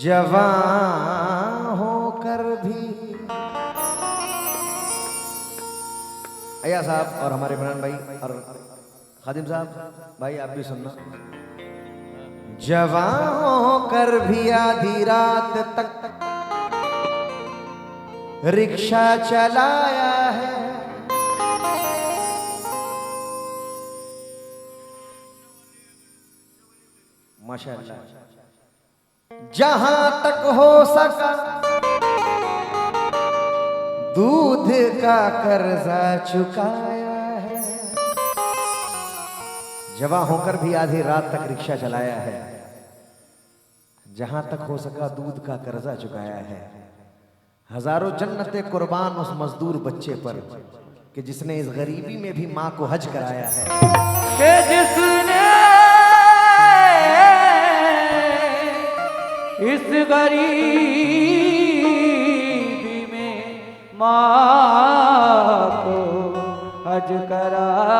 जवान होकर भी अय्या साहब और हमारे इमरान भाई और खादिम साहब भाई आप भी सुनना। जवान होकर भी आधी रात तक रिक्शा चलाया है, माशाअल्लाह। जहां तक हो सका दूध का कर्जा चुकाया है। जवां होकर भी आधी रात तक रिक्शा चलाया है, जहां तक हो सका दूध का कर्जा चुकाया है। हजारों जन्नतें कुर्बान उस मजदूर बच्चे पर कि जिसने इस गरीबी में भी मां को हज कराया है, कि जिसने इस गरीबी में माँ को हज कराया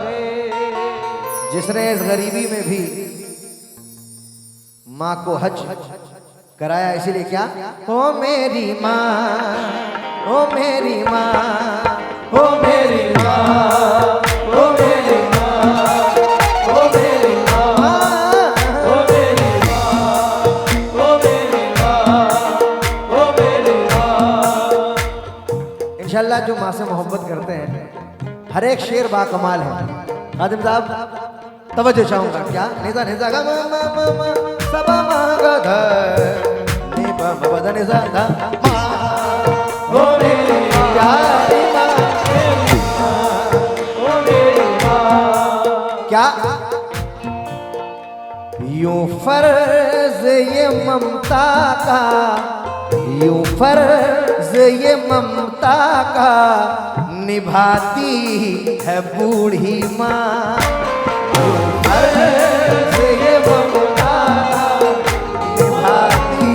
रे। जिसने इस गरीबी में भी माँ को हज कराया, इसीलिए क्या, ओ मेरी माँ, ओ मेरी माँ, ओ मेरी माँ, ओ मेरी माँ, ओ मेरी इंशाल्लाह। जो माँ से मोहब्बत करते हैं हर एक शेर बाकमाल है। खादिम साहब तवज्जो चाहूंगा। क्या निजा निजा गा मा मा मा मा सबा मा गा धा नि पा मा पा धा निजा धा मा ओ मेरी प्यारी माँ, ओ मेरी माँ। क्या यूं फर्ज ये ममता का, यूं फर्ज ये ममता का निभाती है बूढ़ी माँ। यूं फर्ज ये ममता का निभाती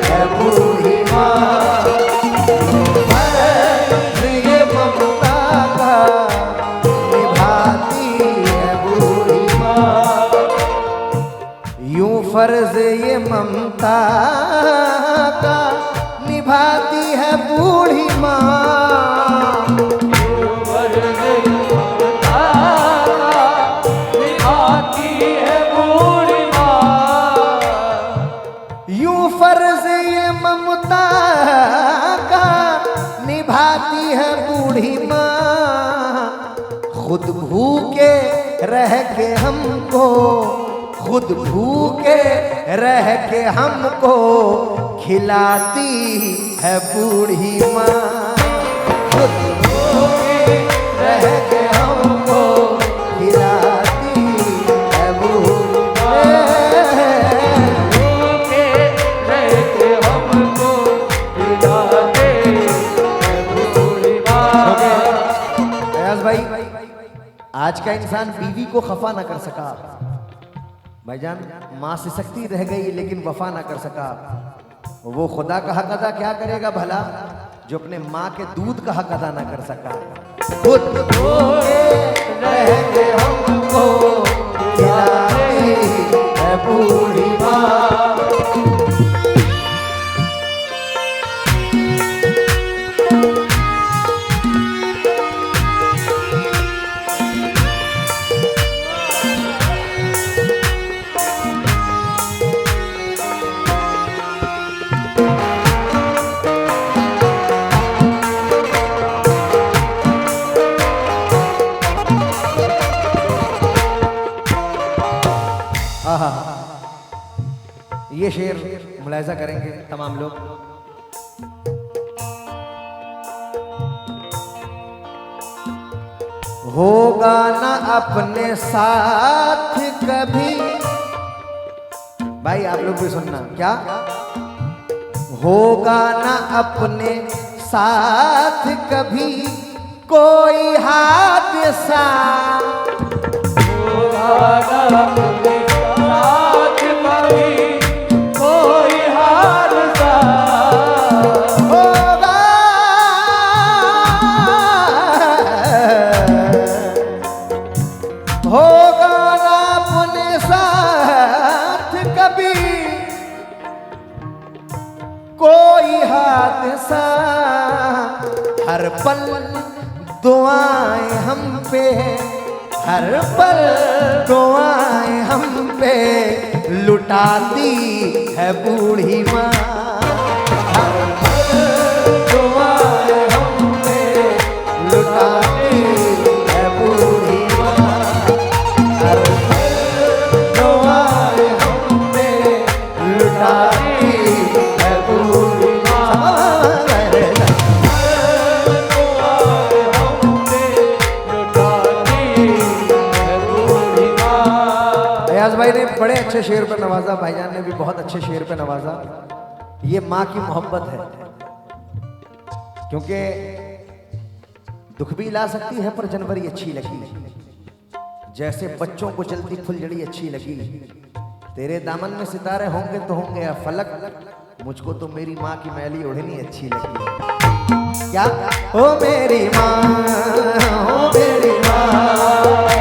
है बूढ़ी माँ। यूं फर्ज ये ममता का निभाती है बूढ़ी माँ। यूं फर्ज ये ममता का निभाती है बूढ़ी माँ। यूं फर्ज ये ममता का निभाती है बूढ़ी माँ। खुद भूखे रह के हमको, खुद भूखे रह के हमको खिलाती है बूढ़ी माँ। खुद भूखे रह के हमको खिलाती है बूढ़ी माँ। भूखे रह के हमको खिलाते है बूढ़ी माँ। अयाज भाई, आज का इंसान बीवी को खफा ना कर सका भाईजान, माँ से सख्ती रह गई लेकिन वफा ना कर सका। वो खुदा का हक अदा क्या करेगा भला जो अपने माँ के दूध का हक अदा ना कर सका। खुद भूखे रह के हमको खिलाती है बूढ़ी माँ। ये शेर मुलाहिजा करेंगे तमाम लोग। होगा ना अपने साथ कभी, भाई आप लोग भी सुनना। क्या होगा ना अपने साथ कभी कोई हादसा, होगा ना अपने साथ कभी कोई हादसा, हर पल दुआएं हम पे, हर पल दुआएं हम पे लुटाती है बूढ़ी माँ। हर पल दुआएं हम पे लुटाती है बूढ़ी माँ। हर पल दुआएं हम पे लुटाती है बूढ़ी माँ। अयाज भाई ने बड़े अच्छे शेर पे नवाजा, भाईजान ने भी बहुत अच्छे शेर पे नवाजा। ये माँ की मोहब्बत है, क्योंकि दुख भी ला सकती है पर जनवरी अच्छी लगी। जैसे बच्चों को चलती फुलझड़ी अच्छी लगी, तेरे दामन में सितारे होंगे तो होंगे या फलक, मुझको तो मेरी माँ की मैली ओढ़नी अच्छी लगी। क्या ओ मेरी माँ, ओ मेरी माँ,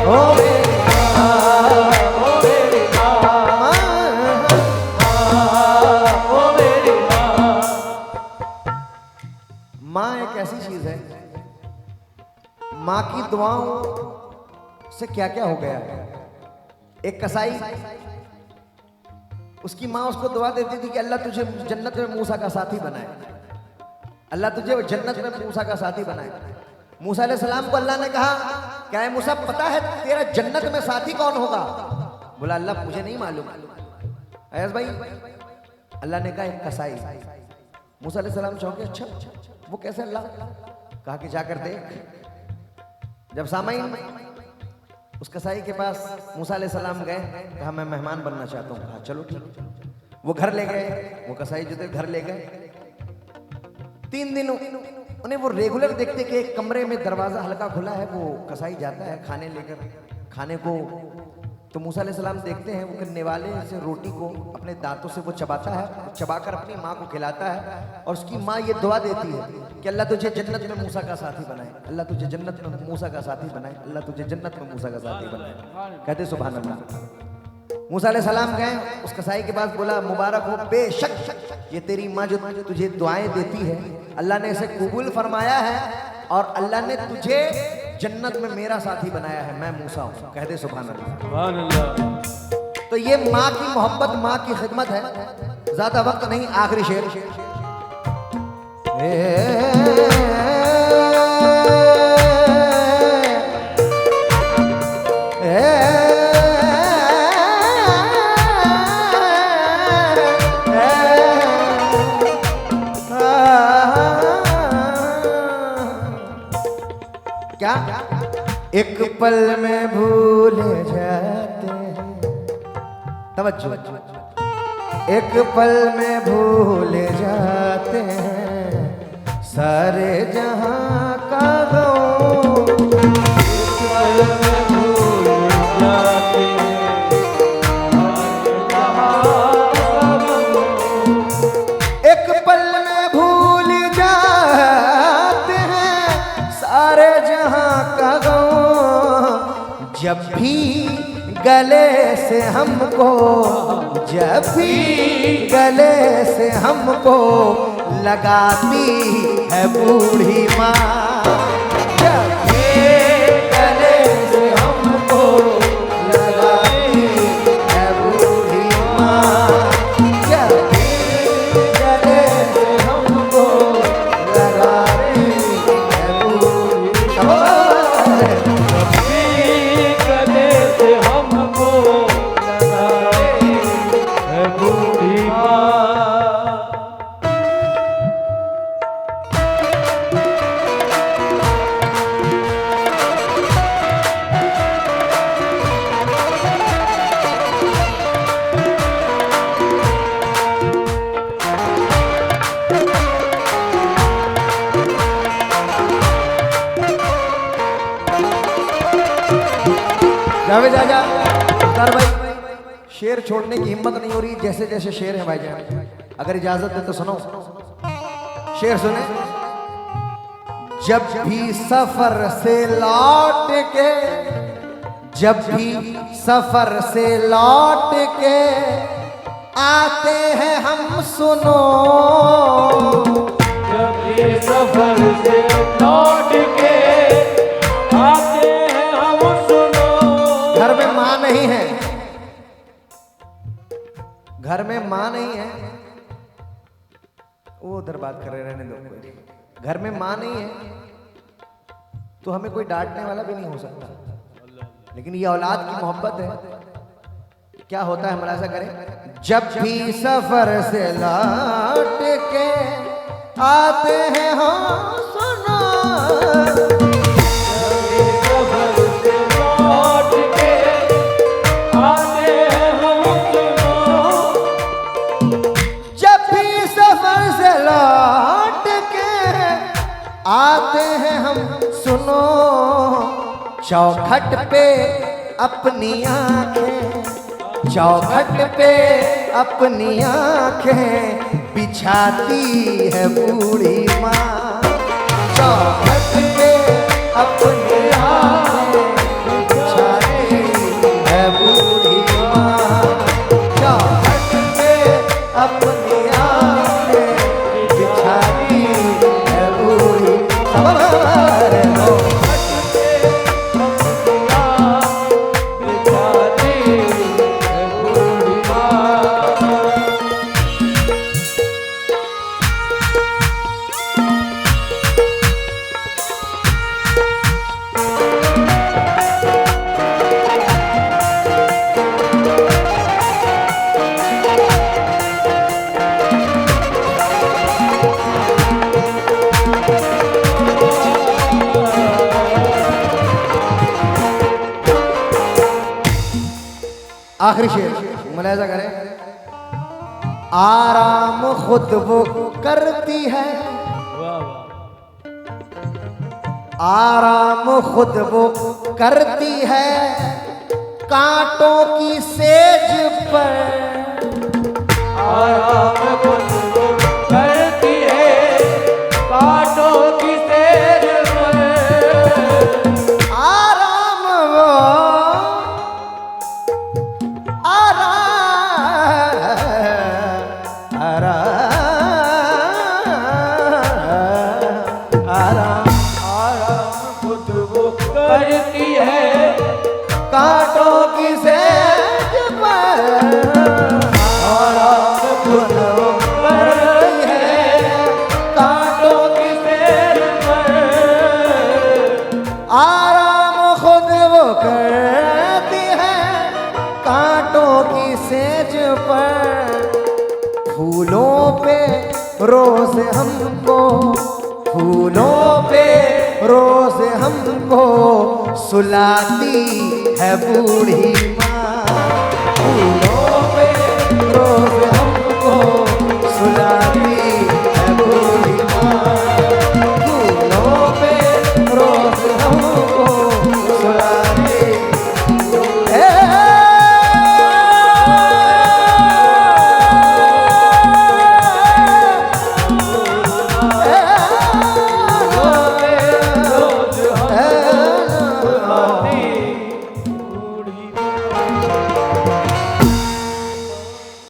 ओ मेरी माँ एक ऐसी चीज है, माँ की दुआओं से क्या क्या हो गया है। एक कसाई, उसकी माँ उसको दुआ देती थी कि अल्लाह तुझे जन्नत में मूसा का साथी बनाए, अल्लाह तुझे जन्नत में मूसा का साथी बनाए। मूसा अलैहि सलाम को अल्लाह ने कहा, क्या है मूसा पता है तेरा जन्नत में साथी कौन होगा? बोला अल्लाह मुझे नहीं मालूम। अय्याज भाई, अल्लाह ने कहा एक कसाई। मूसा अलैहि सलाम चौंके, अच्छा वो कैसे अल्लाह? कहा कि जाकर देख। जब सामाइन उस कसाई के पास मूसा अलैहिस्सलाम गए, कहा मैं मेहमान बनना चाहता हूँ। कहा चलो ठीक। वो घर ले गए, वो कसाई जो थे घर ले गए। 3 दिन उन्हें वो रेगुलर देखते कि एक कमरे में दरवाजा हल्का खुला है, वो कसाई जाता है खाने लेकर, खाने को। तो मूसा अलैहिस्सलाम देखते हैं वो करने वाले से रोटी को अपने दांतों से वो चबाता है, चबाकर अपनी माँ को खिलाता है, और उसकी माँ ये दुआ देती है कि अल्लाह तुझे जन्नत में मूसा का साथी बनाए, अल्लाह तुझे जन्नत में मूसा का साथी बनाए, अल्लाह तुझे जन्नत में मूसा का साथी बनाए। कहते सुभान अल्लाह। मूसा अलैहिस्सलाम गए उस कसाई के पास, बोला मुबारक हो, बेशक ये तेरी माँ जो तुझे दुआएं देती है, अल्लाह ने इसे कबूल फरमाया है और अल्लाह ने तुझे जन्नत में मेरा साथी बनाया है, मैं मूसा हूँ। कहते सुभान अल्लाह। तो ये माँ की मोहब्बत, माँ की खिदमत है। ज्यादा वक्त नहीं, आखिरी शेर। क्या एक पल में भूल जाते हैं, तवज्जो, एक पल में भूल जाते हैं सारे जहां का गम। एक पल में भूल जाते हैं, एक पल में भूल जाते हैं सारे जहां का गम। जब भी गले से हमको, जब भी गले से हमको लगाती है बूढ़ी माँ, जब भी गले से हमको लगाती है बूढ़ी माँ, जब भी गले से हमको लगाती है बूढ़ी माँ, जावेद आजा। उस्ताद भाई, शेर छोड़ने की हिम्मत नहीं हो रही, जैसे जैसे शेर है भाईजान, अगर इजाजत है तो सुनो। शेर सुने। जब भी सफर से लौट के, जब भी सफर से लौट के आते हैं हम सुनो। जब भी सफर से लौट के आते हैं हम सुनो। घर में माँ नहीं है, घर में माँ नहीं है, वो उधर बात कर रहे, रहने दो। घर में माँ नहीं है तो हमें कोई डांटने वाला भी नहीं हो सकता, लेकिन ये औलाद की मोहब्बत है। क्या होता है, हमारा ऐसा करें, जब भी सफर से लौट के आते हैं हम सुनो। जब भी सफर से लौट के आते हैं हम सुनो। जब भी सफर से लौट के आते हैं हम सुनो। चौखट पे अपनी आंखें, चौखट पे अपनी आंखें बिछाती है बूढ़ी माँ। चौखट पे अपनी आंखें बिछाती है बूढ़ी माँ। चौखट पे अपनी आंखें बिछाती है बूढ़ी माँ। आखिरी शेर मुलाहिजा करें। आराम खुद वो करती है, आराम खुद वो करती है कांटों की सेज पर। आराम खुद वो करती है कांटों की सेज पर। आराम वो करती है कांटों की सेज पर। आराम खुद वो करती है कांटों की सेज पर। आराम खुद वो करती है कांटों की सेज पर। फूलों पे रोज हमको, फूलों पे रोज हमको सुलाती है बूढ़ी माँ। फूलों